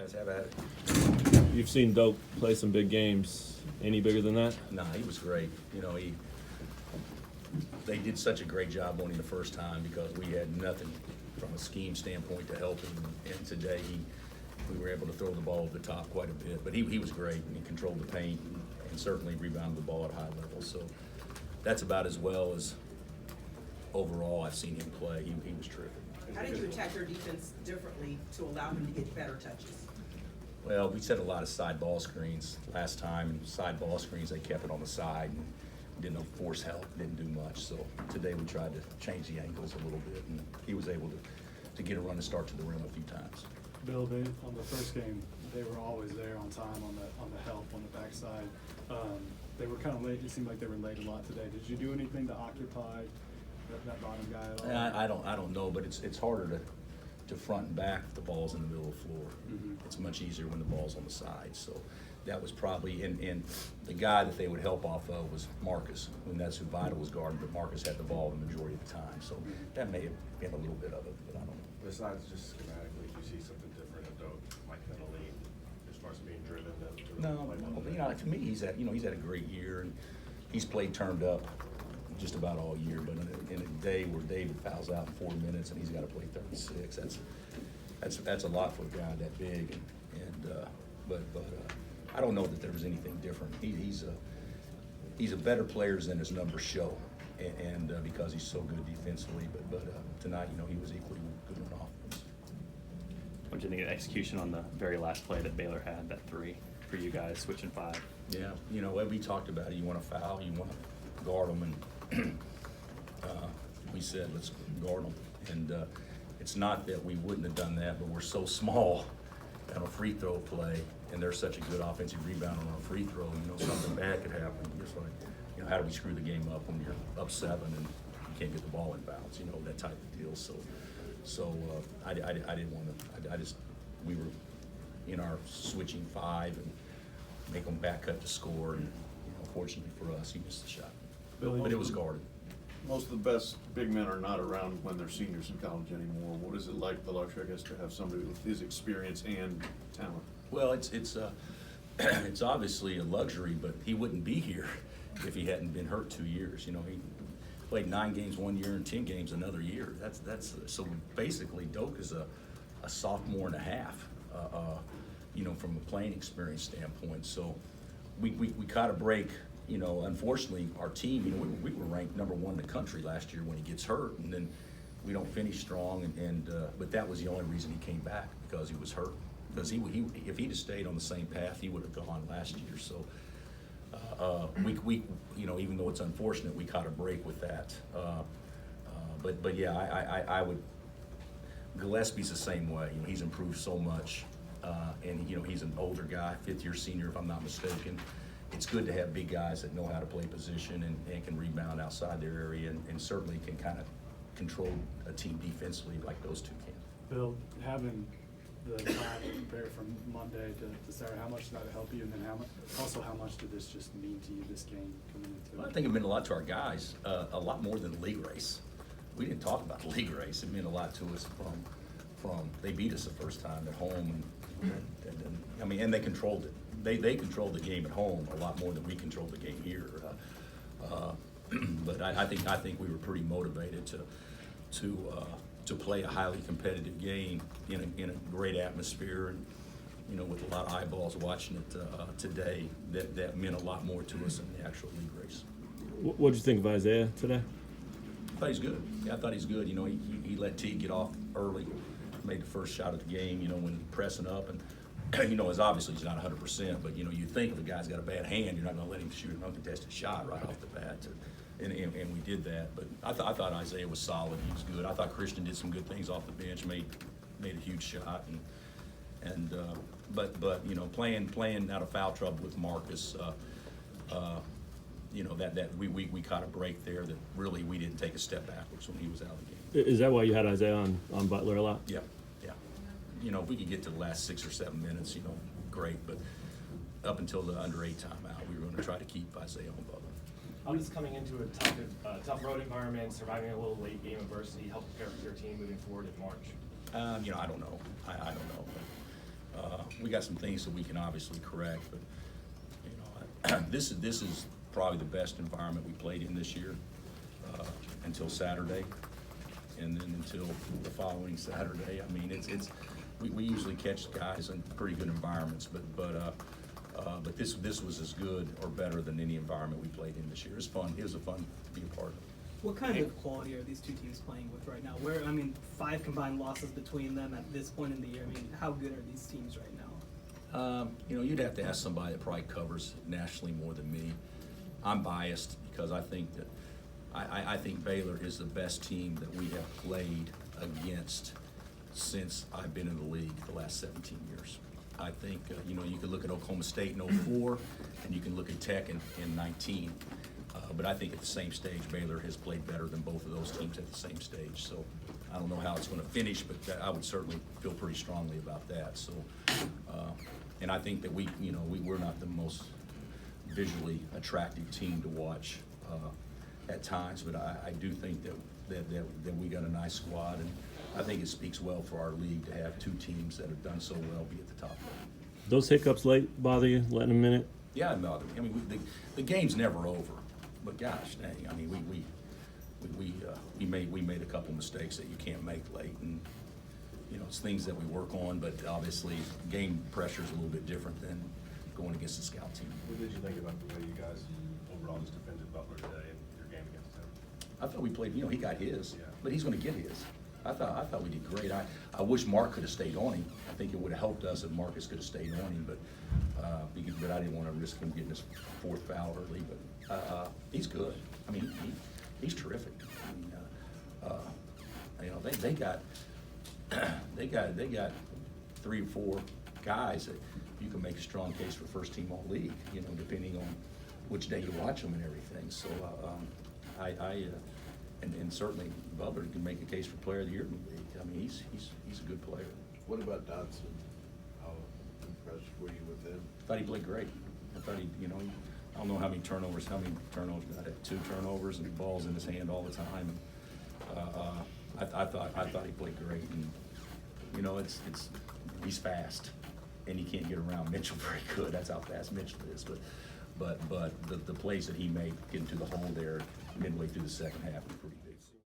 Guys, have at it. You've seen Doak play some big games. Any bigger than that? Nah, he was great. You know, they did such a great job on him the first time because we had nothing from a scheme standpoint to help him. And today we were able to throw the ball over the top quite a bit. But he was great, and he controlled the paint and certainly rebounded the ball at a high level. So that's about as well as overall I've seen him play. He was terrific. How did you attack your defense differently to allow him to get better touches? Well, we set a lot of side ball screens last time, and side ball screens, they kept it on the side and didn't force help, didn't do much. So today we tried to change the angles a little bit, and he was able to get a run and start to the rim a few times. Bill, on the first game, they were always there on time on the help on the backside. They were kind of late. It seemed like they were late a lot today. Did you do anything to occupy that bottom guy at all? I don't know, but it's harder to front and back if the ball's in the middle of the floor. Mm-hmm. It's much easier when the ball's on the side. So that was probably, and the guy that they would help off of was Marcus, and that's who Vital was guarding, but Marcus had the ball the majority of the time. So that may have been a little bit of it, but I don't know. Besides just schematically, do you see something different in Doak, like mentally, as far as being driven? No, you know, to me, he's had a great year, and he's played turned up just about all year. But in a day where David fouls out in 4 minutes and he's got to play 36, that's a lot for a guy that big. But I don't know that there was anything different. He's a better player than his numbers show, and because he's so good defensively. But tonight, you know, he was equally good on offense. What did you think of the execution on the very last play that Baylor had, that three for you guys, switching five? Yeah, you know, we talked about it. You want to foul, you want to guard them, and we said let's guard them. And it's not that we wouldn't have done that, but we're so small on a free throw play, and they're such a good offensive rebound on a free throw. You know, something bad could happen. Just like, you know, how do we screw the game up when you're up 7 and you can't get the ball in bounds? You know, that type of deal. So I didn't want to. We were in our switching 5 and make them back cut to score, and you know, fortunately for us, he missed the shot. But it was guarded. Most of the best big men are not around when they're seniors in college anymore. What is it like, the luxury, I guess, to have somebody with his experience and talent? Well, it's obviously a luxury, but he wouldn't be here if he hadn't been hurt 2 years. You know, he played 9 games 1 year and 10 games another year. That's so basically Doak is a sophomore and a half. You know, from a playing experience standpoint. So we caught a break. You know, unfortunately, our team, you know, we were ranked #1 in the country last year when he gets hurt, and then we don't finish strong. But that was the only reason he came back, because he was hurt. Because if he'd have stayed on the same path, he would have gone last year. So we you know, even though it's unfortunate, we caught a break with that. But yeah, I would. Gillespie's the same way. You know, he's improved so much, and you know, he's an older guy, 5th-year senior, if I'm not mistaken. It's good to have big guys that know how to play position and can rebound outside their area, and certainly can kind of control a team defensively like those two can. Bill, having the time to prepare from Monday to Saturday, how much did that help you? And then how much did this just mean to you, this game coming into it? Well, I think it meant a lot to our guys, a lot more than the league race. We didn't talk about the league race. It meant a lot to us from they beat us the first time at home, and they controlled it. They controlled the game at home a lot more than we controlled the game here. But I think we were pretty motivated to play a highly competitive game in a great atmosphere, and you know, with a lot of eyeballs watching it today. That meant a lot more to us than the actual league race. What did you think of Isaiah today? I thought he's good. Yeah, I thought he's good. You know, he let T get off early, made the first shot of the game. You know, when pressing up, and you know, obviously he's not 100%, but you know, you think if a guy's got a bad hand, you're not going to let him shoot an uncontested shot right off the bat. And we did that. But I thought Isaiah was solid. He was good. I thought Christian did some good things off the bench, made a huge shot, but you know, playing out of foul trouble with Marcus. You know, that we caught a break there that really we didn't take a step backwards when he was out of the game. Is that why you had Isaiah on Butler a lot? Yeah. You know, if we could get to the last 6 or 7 minutes, you know, great. But up until the under 8 timeout, we were going to try to keep Isaiah on Butler. How does coming into a tough road environment, surviving a little late game adversity, help prepare for your team moving forward in March? You know, I don't know. I don't know. we got some things that we can obviously correct, but, you know, this is probably the best environment we played in this year, until Saturday, and then until the following Saturday. I mean, we usually catch guys in pretty good environments, but this was as good or better than any environment we played in this year. It was fun. It was fun to be a part of. What kind of quality are these two teams playing with right now? 5 combined losses between them at this point in the year. I mean, how good are these teams right now? You know, you'd have to ask somebody that probably covers nationally more than me. I'm biased because I think that I think Baylor is the best team that we have played against since I've been in the league the last 17 years. I think, you know, you could look at Oklahoma State in 04, and you can look at Tech in 19. But I think at the same stage, Baylor has played better than both of those teams at the same stage. So I don't know how it's going to finish, but I would certainly feel pretty strongly about that. So, and I think that we're not the most visually attractive team to watch at times, but I do think that we got a nice squad, and I think it speaks well for our league to have two teams that have done so well be at the top level. Those hiccups late bother you, letting them in it? Yeah, no, I mean, the game's never over, but gosh dang, I mean, we made a couple mistakes that you can't make late, and you know, it's things that we work on, but obviously game pressure is a little bit different than going against the scout team. What did you think about the way you guys overall just defended Butler today in your game against him? I thought we played, you know, he got his, Yeah. but he's gonna get his. I thought we did great. I wish Mark could have stayed on him. I think it would have helped us if Marcus could have stayed on him, but I didn't want to risk him getting his 4th foul early, but he's good. I mean, he's terrific. I mean, you know, they got 3 or 4 guys that you can make a strong case for first team all league, you know, depending on which day you watch them and everything. So and certainly Butler can make a case for player of the year in the league. I mean, he's a good player. What about Dodson? How impressed were you with him? I thought he played great. I thought you know, I don't know how many turnovers got. I had 2 turnovers and balls in his hand all the time. I thought he played great, and you know, he's fast, and he can't get around Mitchell very good. That's how fast Mitchell is. But the plays that he made getting to the hole there midway through the second half were